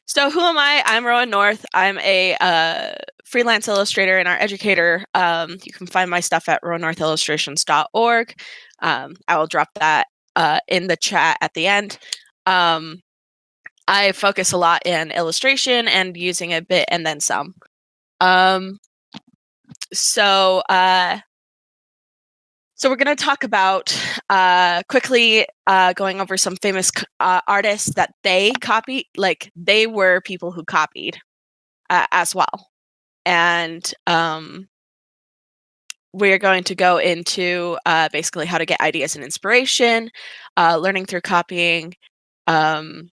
So who am I? I'm Rowan North. I'm a freelance illustrator and art educator. You can find my stuff at rowannorthillustrations.org. I will drop that in the chat at the end. I focus a lot in illustration and using a bit and then some. Um, so we're going to talk about quickly going over some famous artists that they copied. Like they were people who copied as well. And we're going to go into basically how to get ideas and inspiration, learning through copying, and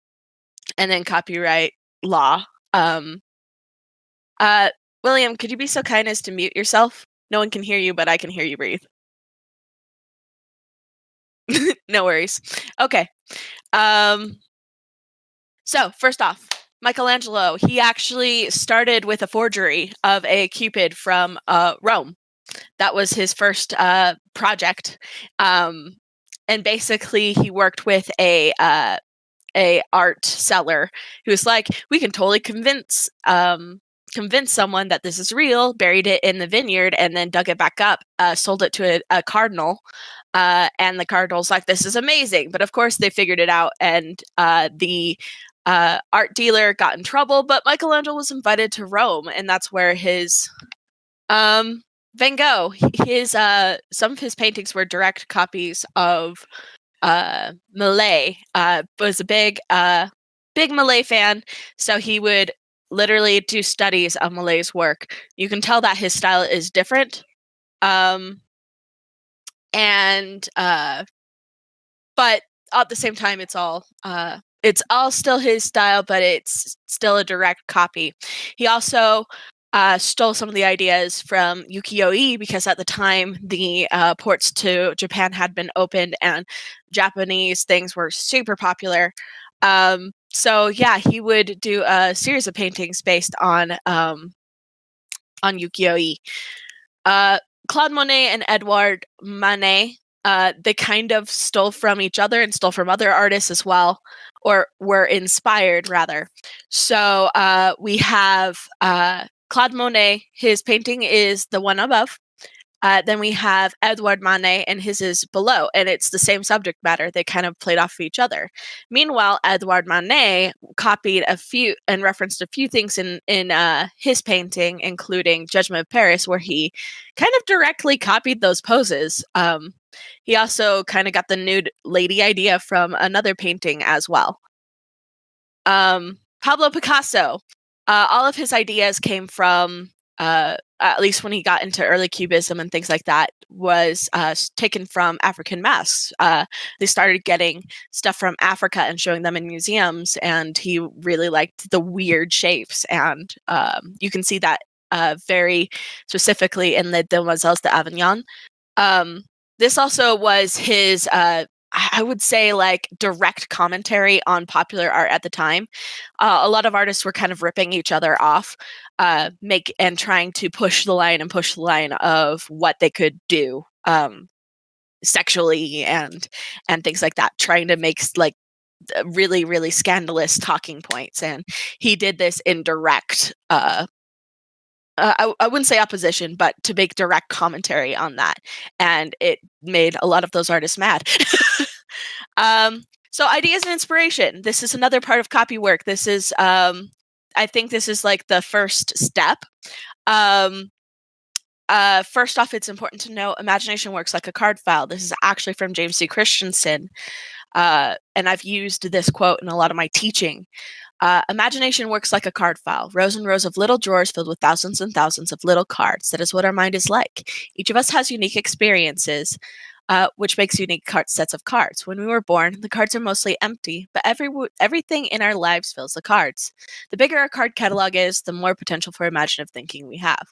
then copyright law. William, could you be so kind as to mute yourself? No one can hear you, but I can hear you breathe. No worries. Okay. So first off, Michelangelo, he actually started with a forgery of a Cupid from Rome. That was his first project, and basically he worked with a art seller who was like, "We can totally convince someone that this is real." Buried it in the vineyard and then dug it back up. Sold it to a cardinal, and the cardinal's like, "This is amazing!" But of course, they figured it out, and the art dealer got in trouble. But Michelangelo was invited to Rome, and that's where his Van Gogh, his some of his paintings were direct copies of Malay. Was a big Malay fan, so he would literally do studies of Malay's work. You can tell that his style is different, and but at the same time, it's all still his style, but it's still a direct copy. He also stole some of the ideas from ukiyo-e because at the time the ports to Japan had been opened and Japanese things were super popular. So yeah, he would do a series of paintings based on ukiyo-e. Claude Monet and Edouard Manet, they kind of stole from each other and stole from other artists as well, or were inspired rather. So we have Claude Monet, his painting is the one above. Then we have Edouard Manet, and his is below, and it's the same subject matter. They kind of played off of each other. Meanwhile, Edouard Manet copied a few and referenced a few things in his painting, including Judgment of Paris, where he kind of directly copied those poses. He also kind of got the nude lady idea from another painting as well. Pablo Picasso, all of his ideas came from at least when he got into early Cubism and things like that, was taken from African masks. They started getting stuff from Africa and showing them in museums, and he really liked the weird shapes. And you can see that very specifically in the Demoiselles d'Avignon. This also was his I would say like direct commentary on popular art at the time. A lot of artists were kind of ripping each other off, and trying to push the line of what they could do sexually and things like that, trying to make like really, really scandalous talking points. And he did this in direct I wouldn't say opposition, but to make direct commentary on that. And it made a lot of those artists mad. So ideas and inspiration. This is another part of copy work. This is, I think this is like the first step. First off, it's important to know imagination works like a card file. This is actually from James C. Christensen. And I've used this quote in a lot of my teaching. Imagination works like a card file, rows and rows of little drawers filled with thousands and thousands of little cards. That is what our mind is like. Each of us has unique experiences, which makes unique sets of cards. When we were born, the cards are mostly empty, but everything in our lives fills the cards. The bigger our card catalog is, the more potential for imaginative thinking we have.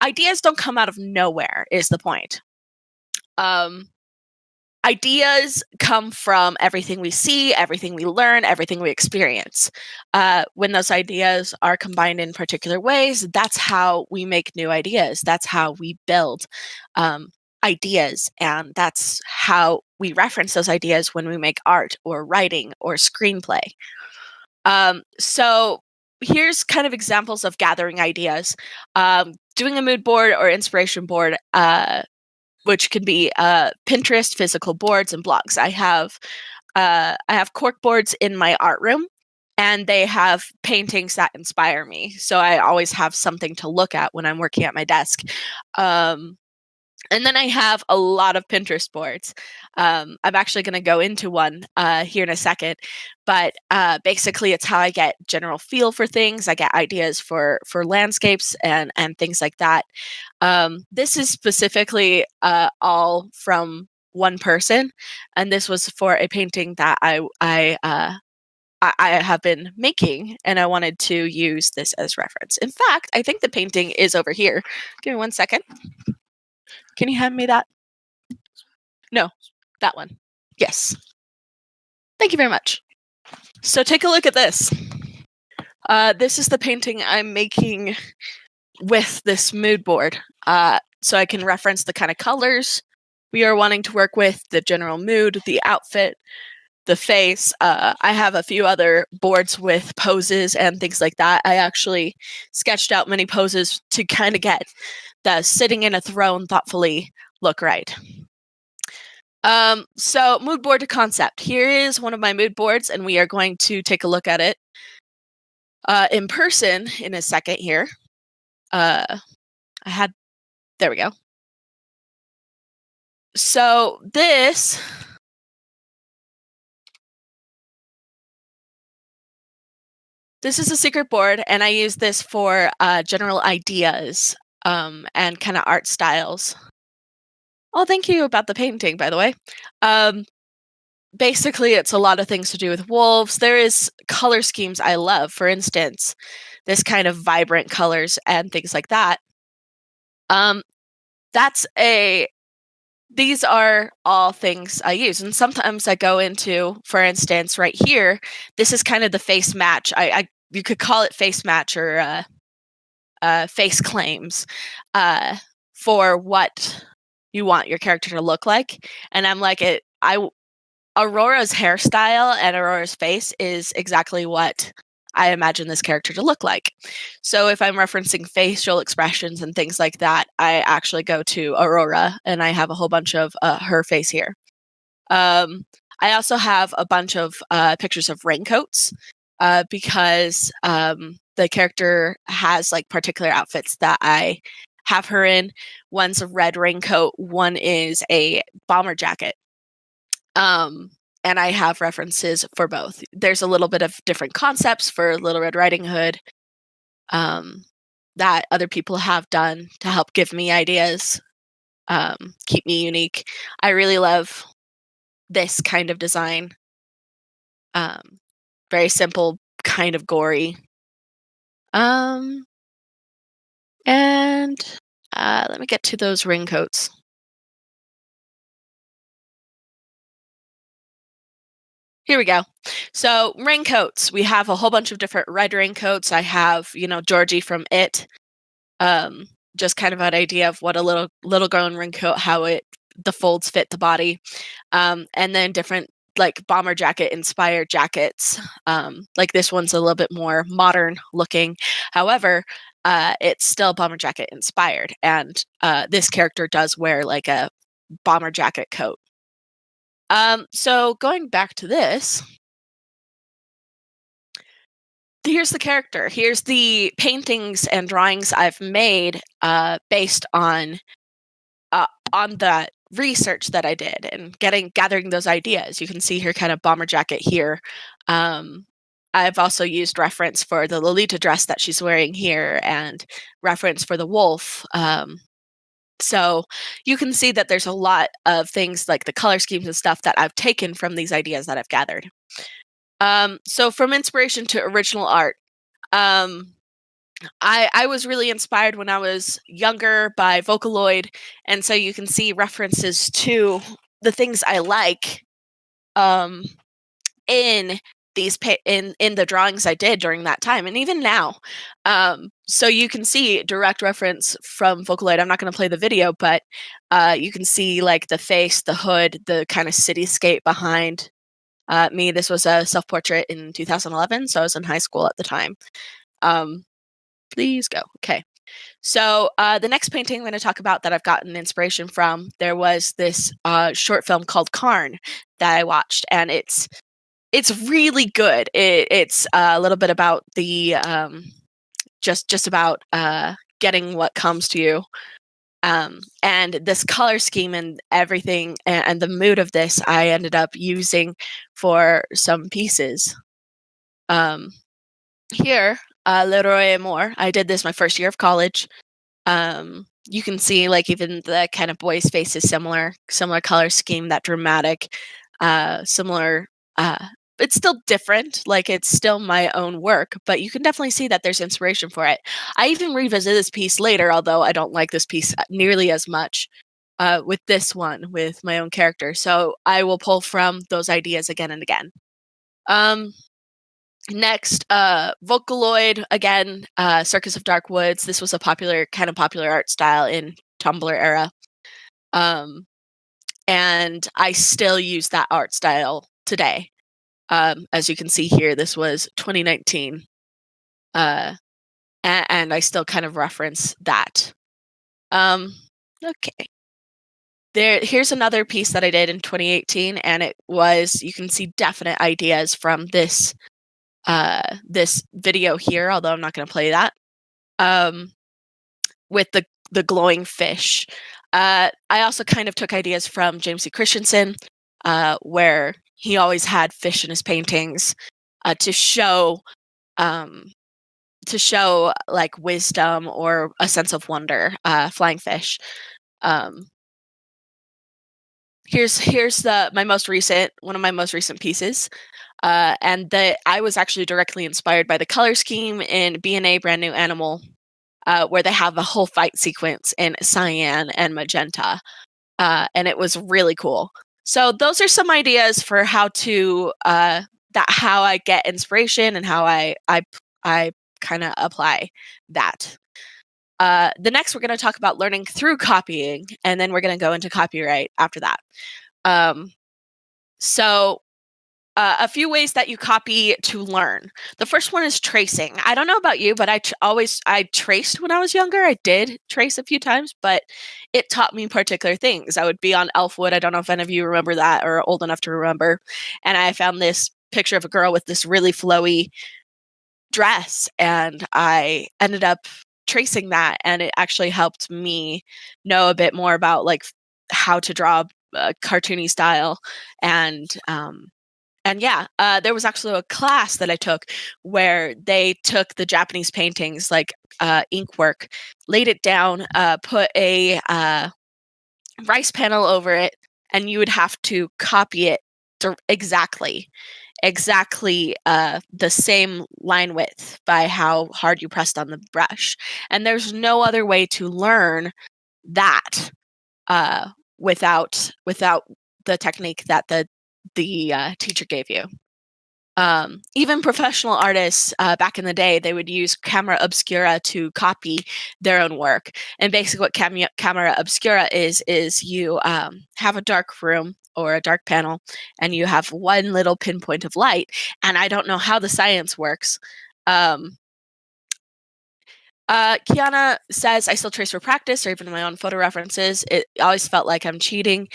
Ideas don't come out of nowhere, is the point. Ideas come from everything we see, everything we learn, everything we experience. When those ideas are combined in particular ways, that's how we make new ideas. That's how we build ideas, and that's how we reference those ideas when we make art or writing or screenplay. So here's kind of examples of gathering ideas. Doing a mood board or inspiration board, which can be Pinterest, physical boards, and blogs. I have cork boards in my art room, and they have paintings that inspire me. So I always have something to look at when I'm working at my desk. And then I have a lot of Pinterest boards. I'm actually going to go into one here in a second, but basically it's how I get general feel for things. I get ideas for landscapes and things like that. This is specifically all from one person, and this was for a painting that I have been making, and I wanted to use this as reference. In fact, I think the painting is over here. Give me 1 second. Can you hand me that? No, that one. Yes. Thank you very much. So take a look at this. This is the painting I'm making with this mood board. So I can reference the kind of colors we are wanting to work with, the general mood, the outfit, the face. I have a few other boards with poses and things like that. I actually sketched out many poses to kind of get the sitting in a throne thoughtfully look right. So mood board to concept. Here is one of my mood boards, and we are going to take a look at it in person in a second here. There we go. So this is a secret board, and I use this for general ideas and kind of art styles. Oh, thank you about the painting, by the way. Basically, it's a lot of things to do with wolves. There is color schemes I love. For instance, this kind of vibrant colors and things like that. These are all things I use. And sometimes I go into, for instance, right here, this is kind of the face match. You could call it face match or face claims for what you want your character to look like. And I'm like, Aurora's hairstyle and Aurora's face is exactly what I imagine this character to look like. So if I'm referencing facial expressions and things like that, I actually go to Aurora, and I have a whole bunch of her face here. I also have a bunch of pictures of raincoats because the character has like particular outfits that I have her in. One's a red raincoat, one is a bomber jacket. And I have references for both. There's a little bit of different concepts for Little Red Riding Hood that other people have done to help give me ideas, keep me unique. I really love this kind of design. Very simple, kind of gory. And let me get to those raincoats. Here we go. So raincoats. We have a whole bunch of different red raincoats. I have, Georgie from It. Just kind of an idea of what a little girl in raincoat, how the folds fit the body. And then different like bomber jacket inspired jackets. Like this one's a little bit more modern looking. However, it's still bomber jacket inspired. And this character does wear like a bomber jacket coat. So going back to this, here's the character. Here's the paintings and drawings I've made based on the research that I did and gathering those ideas. You can see here kind of bomber jacket here. I've also used reference for the Lolita dress that she's wearing here and reference for the wolf. So you can see that there's a lot of things like the color schemes and stuff that I've taken from these ideas that I've gathered. So from inspiration to original art, I was really inspired when I was younger by Vocaloid, and so you can see references to the things I like in these in the drawings I did during that time, and even now. So you can see direct reference from Vocaloid. I'm not going to play the video, but you can see like the face, the hood, the kind of cityscape behind me. This was a self-portrait in 2011, so I was in high school at the time. Please go. Okay. So the next painting I'm going to talk about that I've gotten inspiration from, there was this short film called Karn that I watched, and it's really good. It's a little bit about the just about getting what comes to you. And this color scheme and everything and the mood of this, I ended up using for some pieces. Here, Leroy Amour, I did this my first year of college. You can see like even the kind of boy's face is similar color scheme, that dramatic, similar. It's still different, like it's still my own work, but you can definitely see that there's inspiration for it. I even revisit this piece later, although I don't like this piece nearly as much with this one, with my own character. So I will pull from those ideas again and again. Next, Vocaloid, again, Circus of Dark Woods. This was a popular art style in Tumblr era. And I still use that art style today. As you can see here, this was 2019. And I still kind of reference that. Okay. Here's another piece that I did in 2018, and it was, you can see definite ideas from this video here, although I'm not going to play that, with the glowing fish. I also kind of took ideas from James C. Christensen, where he always had fish in his paintings to show like wisdom or a sense of wonder. Flying fish. Here's one of my most recent pieces. And I was actually directly inspired by the color scheme in B&A Brand New Animal, where they have a whole fight sequence in cyan and magenta, and it was really cool. So those are some ideas for how I get inspiration and how I kind of apply that. The next, we're going to talk about learning through copying, and then we're going to go into copyright after that. So a few ways that you copy to learn. The first one is tracing. I don't know about you, but I traced when I was younger. I did trace a few times, but it taught me particular things. I would be on Elfwood. I don't know if any of you remember that or are old enough to remember. And I found this picture of a girl with this really flowy dress, and I ended up tracing that, and it actually helped me know a bit more about like how to draw a cartoony style. And yeah, there was actually a class that I took where they took the Japanese paintings, like ink work, laid it down, put a rice panel over it, and you would have to copy it exactly the same line width by how hard you pressed on the brush. And there's no other way to learn that without the technique that the teacher gave you. Even professional artists back in the day, they would use camera obscura to copy their own work. And basically what camera obscura is you have a dark room or a dark panel, and you have one little pinpoint of light. And I don't know how the science works. Kiana says, I still trace for practice or even my own photo references. It always felt like I'm cheating.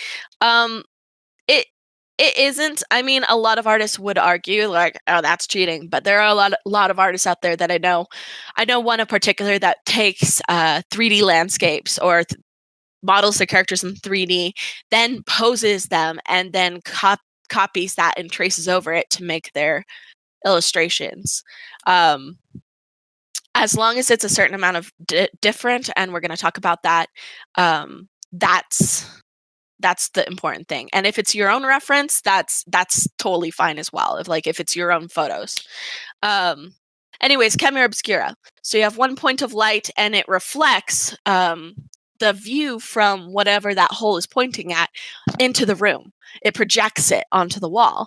It isn't. I mean, a lot of artists would argue like, oh, that's cheating, but there are a lot of artists out there that I know. I know one in particular that takes 3D landscapes or models the characters in 3D, then poses them, and then copies that and traces over it to make their illustrations. As long as it's a certain amount of different, and we're going to talk about that, that's the important thing. And if it's your own reference, that's totally fine as well. If it's your own photos. Anyways, camera obscura. So you have one point of light, and it reflects the view from whatever that hole is pointing at into the room. It projects it onto the wall.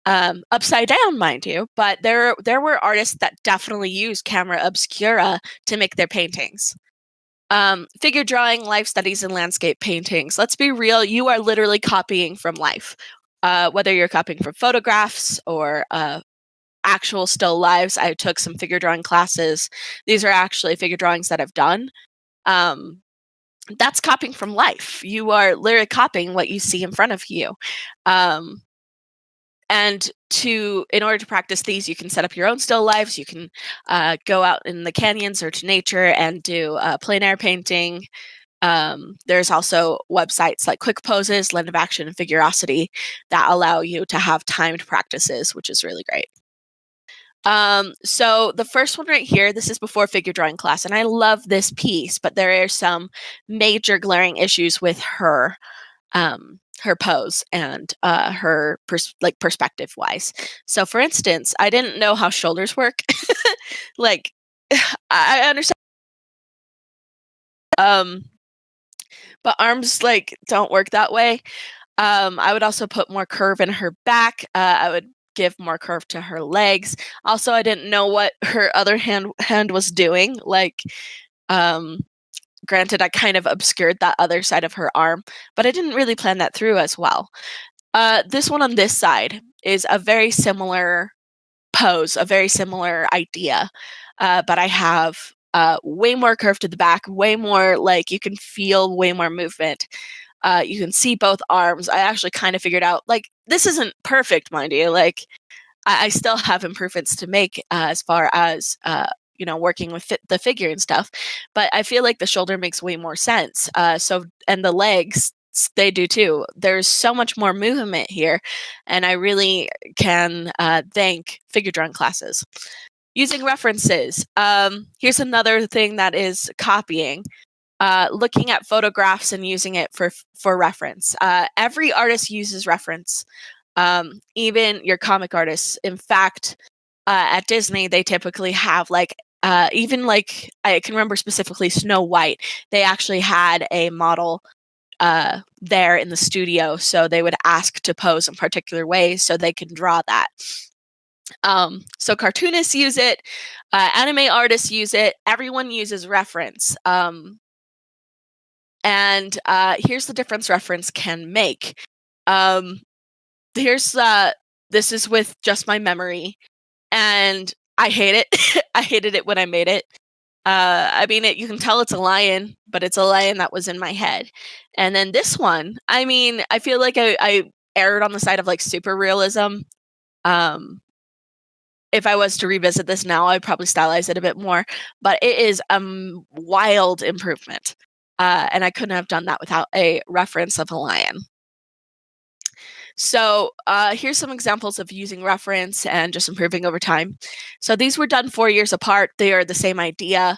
Upside down, mind you, but there were artists that definitely used camera obscura to make their paintings. Figure drawing, life studies, and landscape paintings. Let's be real, you are literally copying from life. Whether you're copying from photographs or actual still lives. I took some figure drawing classes. These are actually figure drawings that I've done. That's copying from life. You are literally copying what you see in front of you. Um, and in order to practice these, you can set up your own still lives. You can go out in the canyons or to nature and do plein air painting. There's also websites like Quick Poses, Land of Action, and Figurosity that allow you to have timed practices, which is really great. So the first one right here, this is before figure drawing class, and I love this piece, but there are some major glaring issues with her pose and her perspective wise. So for instance, I didn't know how shoulders work. Like I understand but arms like don't work that way. I would also put more curve in her back. I would give more curve to her legs. Also, I didn't know what her other hand was doing. Like, granted, I kind of obscured that other side of her arm, but I didn't really plan that through as well. This one on this side is a very similar pose, a very similar idea, but I have way more curve to the back, way more like you can feel way more movement. You can see both arms. I actually kind of figured out like this isn't perfect, mind you. Like I still have improvements to make as far as working with the figure and stuff. But I feel like the shoulder makes way more sense. And the legs, they do too. There's so much more movement here, and I really can thank figure drawing classes. Using references. Here's another thing that is copying. Looking at photographs and using it for reference. Every artist uses reference, even your comic artists. In fact, at Disney, they typically have even like I can remember specifically Snow White. They actually had a model there in the studio, so they would ask to pose in particular ways so they can draw that. So cartoonists use it, anime artists use it. Everyone uses reference. And here's the difference reference can make. This is with just my memory, and I hate it. I hated it when I made it. I mean, you can tell it's a lion, but it's a lion that was in my head. And then this one, I mean, I feel like I erred on the side of like super realism. If I was to revisit this now, I'd probably stylize it a bit more, but it is a wild improvement. And I couldn't have done that without a reference of a lion. So here's some examples of using reference and just improving over time. So these were done 4 years apart. They are the same idea.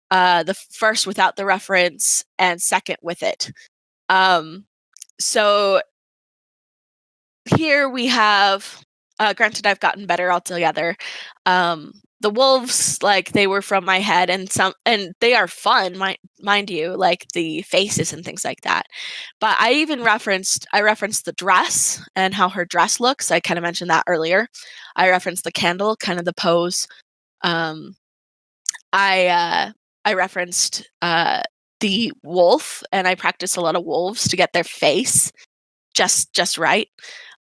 The first without the reference and second with it. So here we have, granted, I've gotten better altogether. The wolves, like they were from my head, and they are fun, mind you, like the faces and things like that. But I referenced the dress and how her dress looks. I kind of mentioned that earlier. I referenced the candle, kind of the pose. I referenced the wolf, and I practiced a lot of wolves to get their face just right.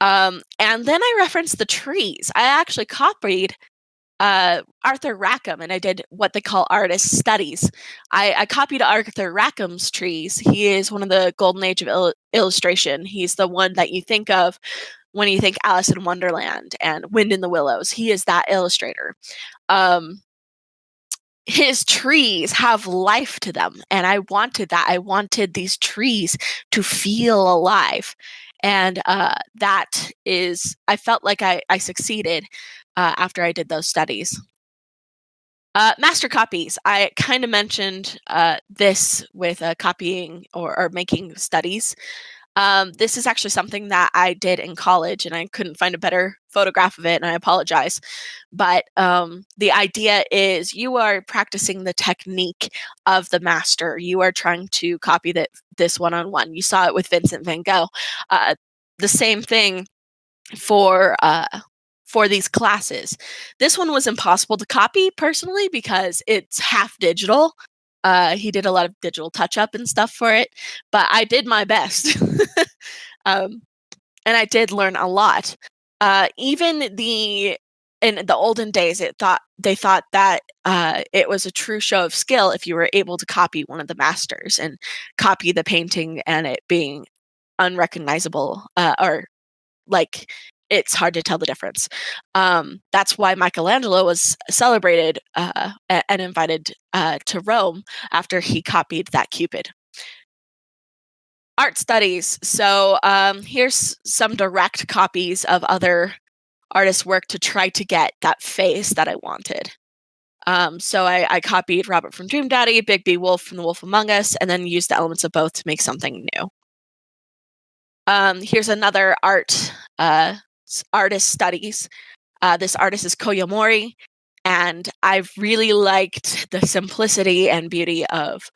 And then I referenced the trees. I actually copied Arthur Rackham, and I did what they call artist studies. I copied Arthur Rackham's trees. He is one of the golden age of illustration. He's the one that you think of when you think Alice in Wonderland and Wind in the Willows. He is that illustrator. His trees have life to them, and I wanted that. I wanted these trees to feel alive. And I felt like I succeeded after I did those studies. Master copies. I kind of mentioned this with copying or making studies. This is actually something that I did in college, and I couldn't find a better photograph of it, and I apologize. But the idea is you are practicing the technique of the master. You are trying to copy this one-on-one. You saw it with Vincent van Gogh. The same thing for these classes. This one was impossible to copy personally because it's half digital. He did a lot of digital touch-up and stuff for it, but I did my best. And I did learn a lot. Even the in the olden days, they thought that it was a true show of skill if you were able to copy one of the masters and copy the painting and it being unrecognizable, or like it's hard to tell the difference. That's why Michelangelo was celebrated and invited to Rome after he copied that Cupid. Art studies. So here's some direct copies of other artists' work to try to get that face that I wanted. So I copied Robert from Dream Daddy, Big B Wolf from The Wolf Among Us, and then used the elements of both to make something new. Here's another artist studies. This artist is Koyomori, and I've really liked the simplicity and beauty of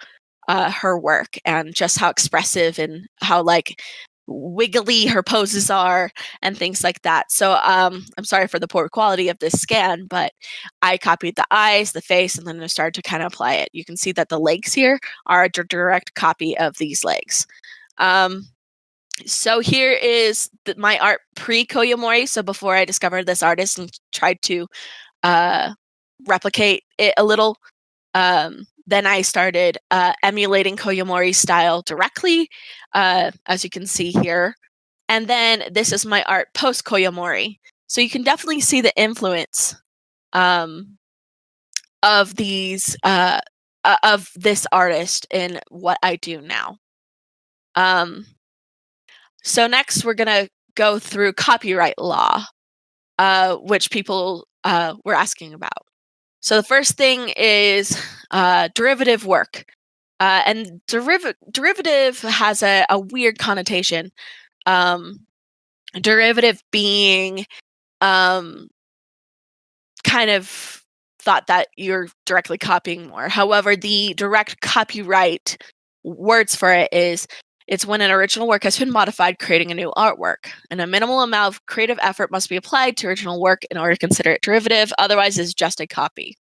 her work and just how expressive and how like wiggly her poses are and things like that. So I'm sorry for the poor quality of this scan, but I copied the eyes, the face, and then I started to kind of apply it. You can see that the legs here are a direct copy of these legs. So here is my art pre-Koyomori, so before I discovered this artist and tried to replicate it a little. Then I started emulating Koyomori's style directly, as you can see here. And then this is my art post-Koyomori. So you can definitely see the influence of these of this artist in what I do now. So next we're going to go through copyright law, which people were asking about. So the first thing is derivative work. And derivative has a weird connotation. Derivative being kind of thought that you're directly copying more. However, the direct copyright words for it is it's when an original work has been modified, creating a new artwork. And a minimal amount of creative effort must be applied to original work in order to consider it derivative. Otherwise, it's just a copy.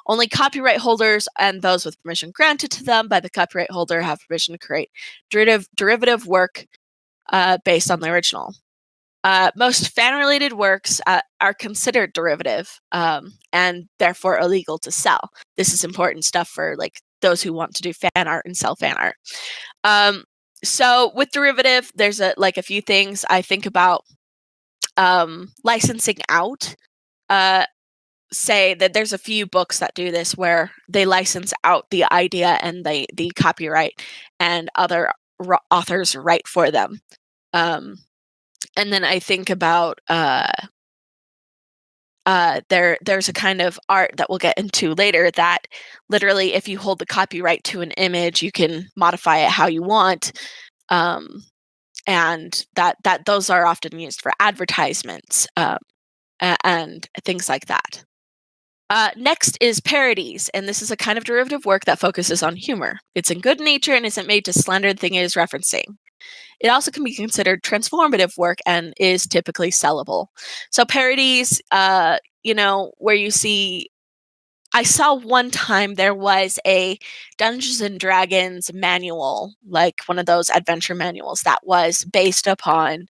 Only copyright holders and those with permission granted to them by the copyright holder have permission to create derivative work based on the original. Most fan-related works are considered derivative and therefore illegal to sell. This is important stuff for like those who want to do fan art and sell fan art. So with derivative, there's a few things I think about. Licensing out. Say that there's a few books that do this where they license out the idea and the copyright and other authors write for them. And then I think about there's a kind of art that we'll get into later that literally if you hold the copyright to an image, you can modify it how you want. And that those are often used for advertisements and things like that. Next is parodies, and this is a kind of derivative work that focuses on humor. It's in good nature and isn't made to slander the thing it is referencing. It also can be considered transformative work and is typically sellable. So parodies, where you see, I saw one time there was a Dungeons and Dragons manual, like one of those adventure manuals that was based upon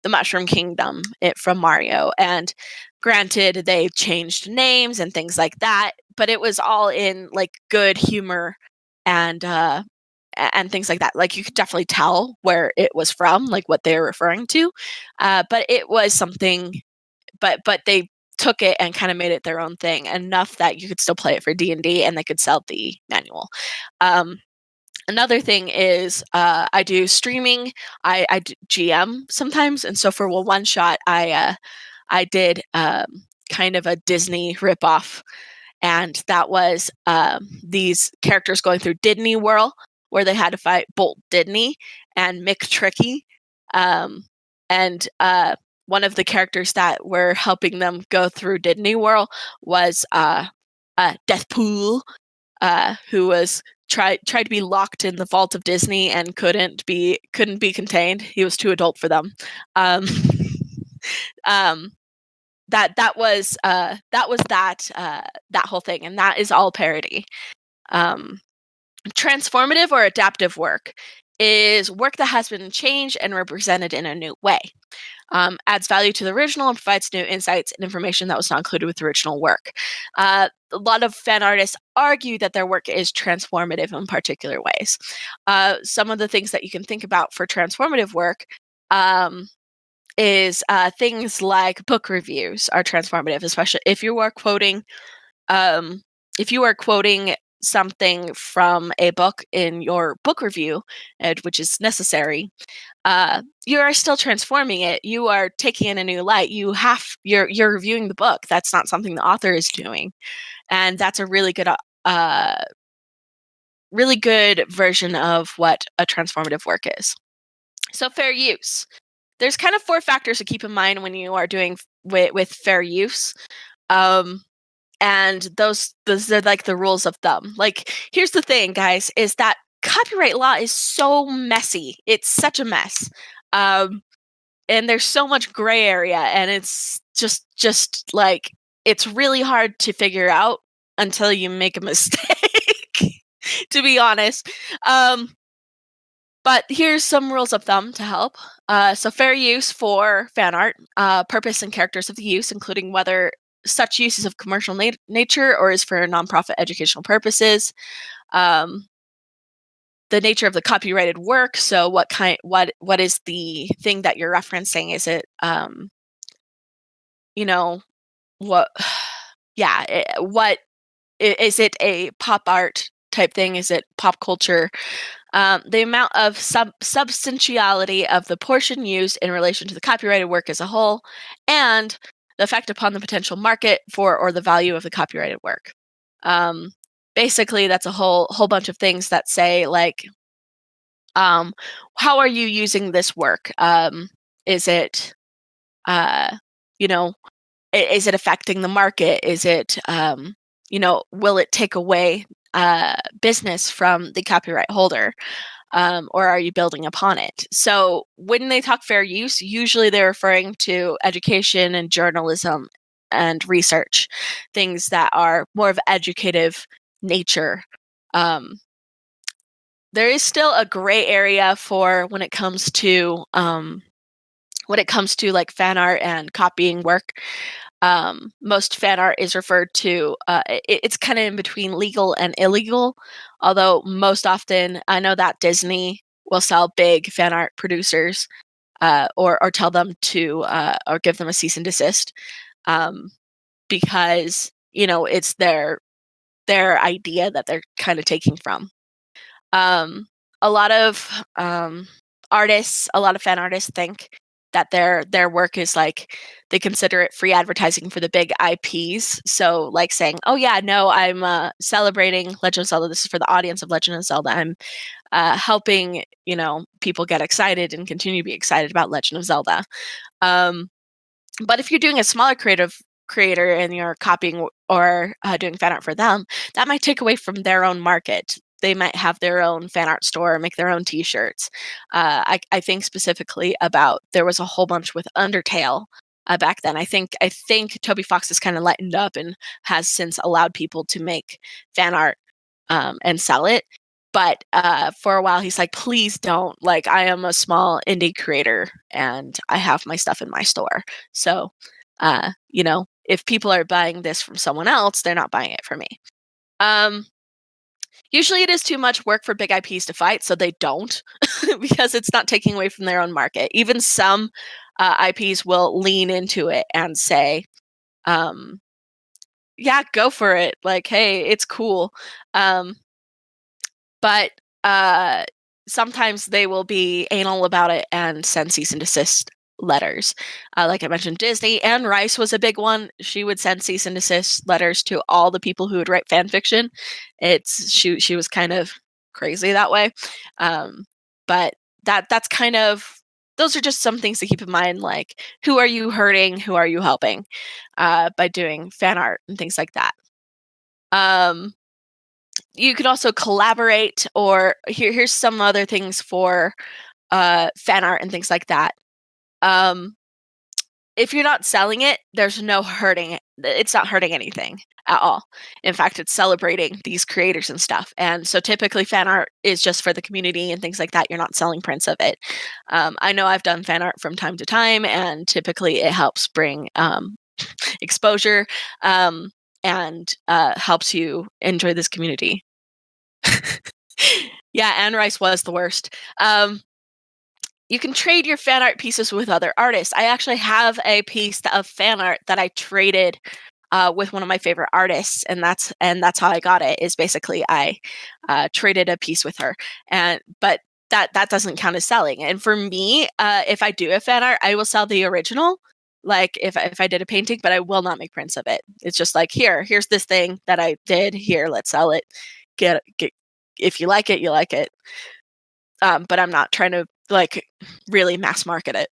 the Mushroom Kingdom from Mario. And granted, they changed names and things like that, but it was all in like good humor and things like that. Like you could definitely tell where it was from, like what they were referring to. But it was something, but they took it and kind of made it their own thing enough that you could still play it for D&D and they could sell the manual. Another thing is I do streaming. I do GM sometimes, and so for one shot, I did kind of a Disney ripoff, and that was these characters going through Disney World, where they had to fight Bolt Disney and Mick Tricky, and one of the characters that were helping them go through Disney World was Deathpool, who was tried to be locked in the vault of Disney and couldn't be contained. He was too adult for them. That was that whole thing, and that is all parody. Transformative or adaptive work is work that has been changed and represented in a new way. Adds value to the original and provides new insights and information that was not included with the original work. A lot of fan artists argue that their work is transformative in particular ways. Some of the things that you can think about for transformative work is things like book reviews are transformative, especially if you are quoting um, something from a book in your book review, which is necessary. You are still transforming it. You are taking in a new light. You're reviewing the book. That's not something the author is doing, and that's a really good version of what a transformative work is. So fair use. There's kind of 4 factors to keep in mind when you are doing with fair use. And those are like the rules of thumb. Like, here's the thing, guys, is that copyright law is so messy. It's such a mess. And there's so much gray area, and it's just like, it's really hard to figure out until you make a mistake, to be honest. But here's some rules of thumb to help. So fair use for fan art, purpose and characters of the use, including whether such use is of commercial nature or is for nonprofit educational purposes. The nature of the copyrighted work. So what is the thing that you're referencing? Is it, what, yeah, what is it, a pop art type thing? Is it pop culture? The amount of substantiality of the portion used in relation to the copyrighted work as a whole, and the effect upon the potential market for or the value of the copyrighted work. Basically, that's a whole bunch of things that say, like, how are you using this work? Is it, is it affecting the market? Is it, will it take away business from the copyright holder? Or are you building upon it? So when they talk fair use, usually they're referring to education and journalism and research, things that are more of educative nature. There is still a gray area for when it comes to like fan art and copying work. Most fan art is referred to, it's kind of in between legal and illegal, although most often I know that Disney will sell big fan art producers, or tell them to, or give them a cease and desist, because it's their idea that they're kind of taking from. A lot of a lot of fan artists think that their work is like, they consider it free advertising for the big IPs. So like saying, "Oh yeah, no, I'm celebrating Legend of Zelda. This is for the audience of Legend of Zelda. I'm helping people get excited and continue to be excited about Legend of Zelda." But if you're doing a smaller creator and you're copying or doing fan art for them, that might take away from their own market. They might have their own fan art store, make their own T-shirts. I think specifically about, there was a whole bunch with Undertale back then. I think Toby Fox has kind of lightened up and has since allowed people to make fan art and sell it. But for a while, he's like, "Please don't. Like, I am a small indie creator, and I have my stuff in my store. So, if people are buying this from someone else, they're not buying it from me." Usually it is too much work for big IPs to fight, so they don't, because it's not taking away from their own market. Even some IPs will lean into it and say, "Yeah, go for it. Like, hey, it's cool." But sometimes they will be anal about it and send cease and desist letters. Like I mentioned, Disney, Anne Rice was a big one. She would send cease and desist letters to all the people who would write fan fiction. She was kind of crazy that way. But that's kind of, those are just some things to keep in mind. Like, who are you hurting? Who are you helping by doing fan art and things like that? You could also collaborate, or here's some other things for fan art and things like that. if you're not selling it, there's no hurting it. It's not hurting anything at all. In fact, it's celebrating these creators and stuff. And so typically fan art is just for the community and things like that. You're not selling prints of it. I know I've done fan art from time to time, and typically it helps bring exposure and helps you enjoy this community. Yeah, Anne Rice was the worst. You can trade your fan art pieces with other artists. I actually have a piece of fan art that I traded with one of my favorite artists, and that's how I got it. Is basically I traded a piece with her, but that doesn't count as selling. And for me, if I do a fan art, I will sell the original. Like if I did a painting, but I will not make prints of it. It's just like here's this thing that I did. Here, let's sell it. Get if you like it, you like it. But I'm not trying to like really mass market it.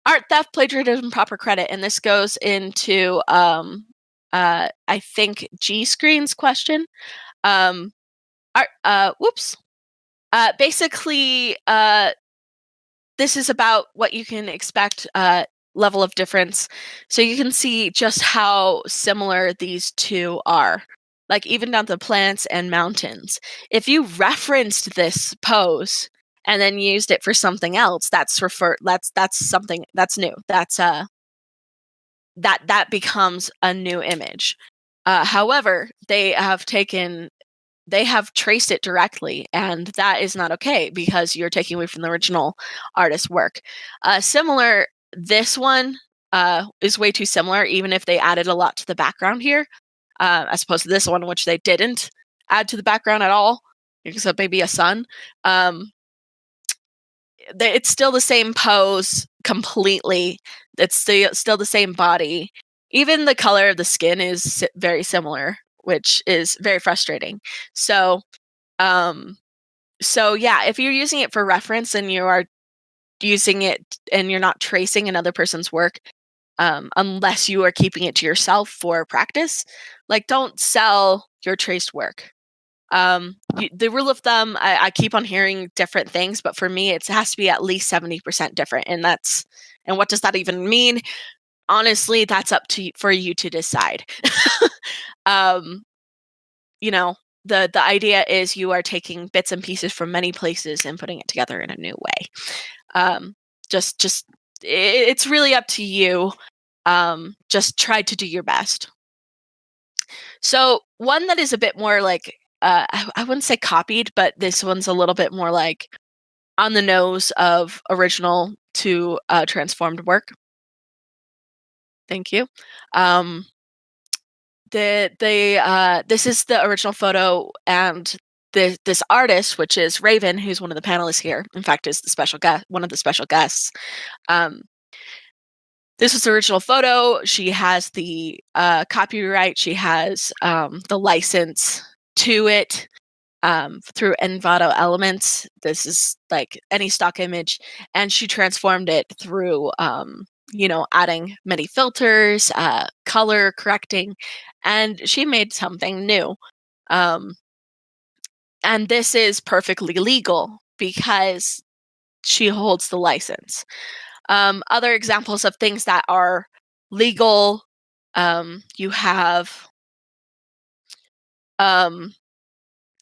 Art theft, plagiarism, proper credit, and this goes into I think G Screen's question. Whoops. Basically, this is about what you can expect level of difference. So you can see just how similar these two are. Like even down to plants and mountains. If you referenced this pose and then used it for something else, that's something that's new. That's that becomes a new image. However, they have traced it directly, and that is not okay because you're taking away from the original artist's work. Similar, this one is way too similar, even if they added a lot to the background here, as opposed to this one, which they didn't add to the background at all, except maybe a sun. It's still the same pose completely. It's still the same body. Even the color of the skin is very similar, which is very frustrating. So yeah, if you're using it for reference and you are using it and you're not tracing another person's work, unless you are keeping it to yourself for practice, like don't sell your traced work. The rule of thumb, I keep on hearing different things, but for me, it has to be at least 70% different. And what does that even mean? Honestly, that's up to for you to decide. You know, the idea is you are taking bits and pieces from many places and putting it together in a new way. It's really up to you. Just try to do your best. So one that is a bit more like I wouldn't say copied, but this one's a little bit more like on the nose of original to transformed work. Thank you. This is the original photo, and this artist, which is Raven, who's one of the panelists here, in fact, is the special guest, one of the special guests. This is the original photo. She has the copyright. She has the license to it through Envato Elements. This is like any stock image, and she transformed it through adding many filters, color correcting, and she made something new. And this is perfectly legal because she holds the license. Other examples of things that are legal, you have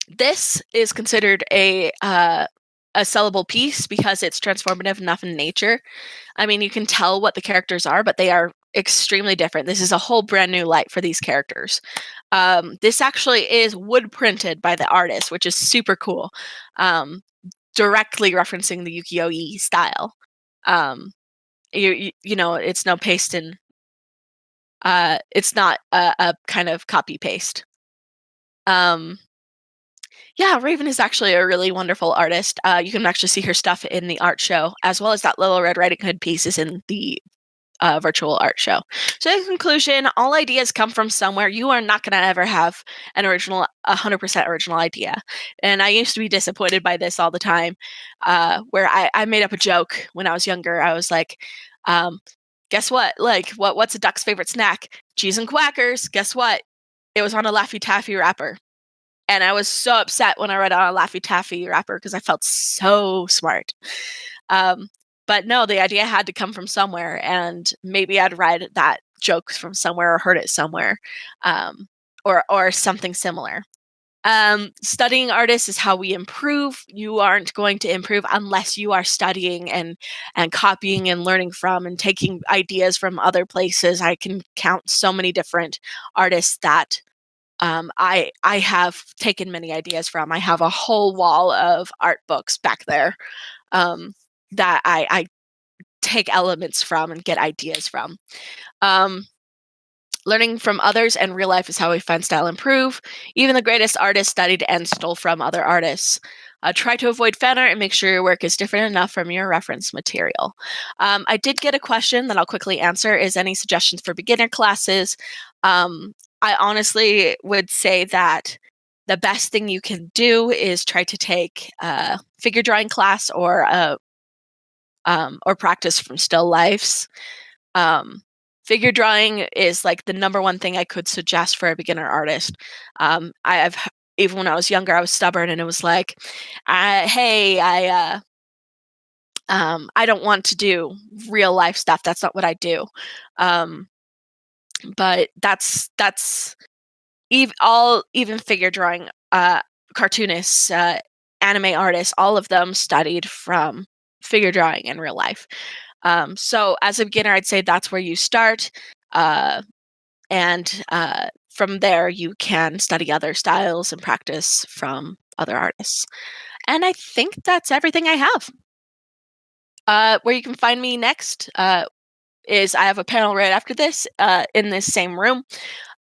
this is considered a sellable piece because it's transformative enough in nature. I mean, you can tell what the characters are, but they are extremely different. This is a whole brand new light for these characters. This actually is wood printed by the artist, which is super cool. Directly referencing the ukiyo-e style. It's no paste and it's not a kind of copy paste. Yeah, Raven is actually a really wonderful artist. You can actually see her stuff in the art show, as well as that Little Red Riding Hood piece is in the virtual art show. So in conclusion, all ideas come from somewhere. You are not going to ever have an 100% original idea. And I used to be disappointed by this all the time, where I made up a joke when I was younger. I was like, guess what? Like, what's a duck's favorite snack? Cheese and quackers. Guess what? It was on a Laffy Taffy wrapper. And I was so upset when I read on a Laffy Taffy wrapper because I felt so smart. But no, the idea had to come from somewhere, and maybe I'd read that joke from somewhere or heard it somewhere, um, or something similar. Studying artists is how we improve. You aren't going to improve unless you are studying and copying and learning from and taking ideas from other places. I can count so many different artists that I have taken many ideas from. I have a whole wall of art books back there, um, that I take elements from and get ideas from. Um, Learning from others and real life is how we find style improve. Even the greatest artists studied and stole from other artists. Try to avoid fan art and make sure your work is different enough from your reference material. I did get a question that I'll quickly answer. Is any suggestions for beginner classes? I honestly would say that the best thing you can do is try to take a figure drawing class or practice from still lifes. Um, Figure drawing is like the number one thing I could suggest for a beginner artist. I've even when I was younger, I was stubborn, and it was like, "Hey, I don't want to do real life stuff. That's not what I do." Um, but that's even figure drawing, cartoonists, anime artists, all of them studied from figure drawing in real life. So as a beginner, I'd say that's where you start. Uh, and from there, you can study other styles and practice from other artists. And I think that's everything I have. Where you can find me next is I have a panel right after this in this same room.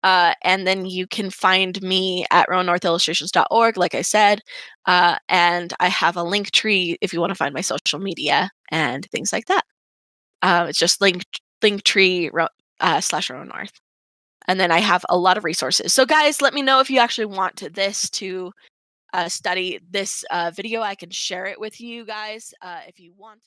And then you can find me at rowannorthillustrations.org, like I said. And I have a link tree if you want to find my social media and things like that. It's just linktree slash Rowan North. And then I have a lot of resources. So guys, let me know if you actually want this to study this video. I can share it with you guys if you want.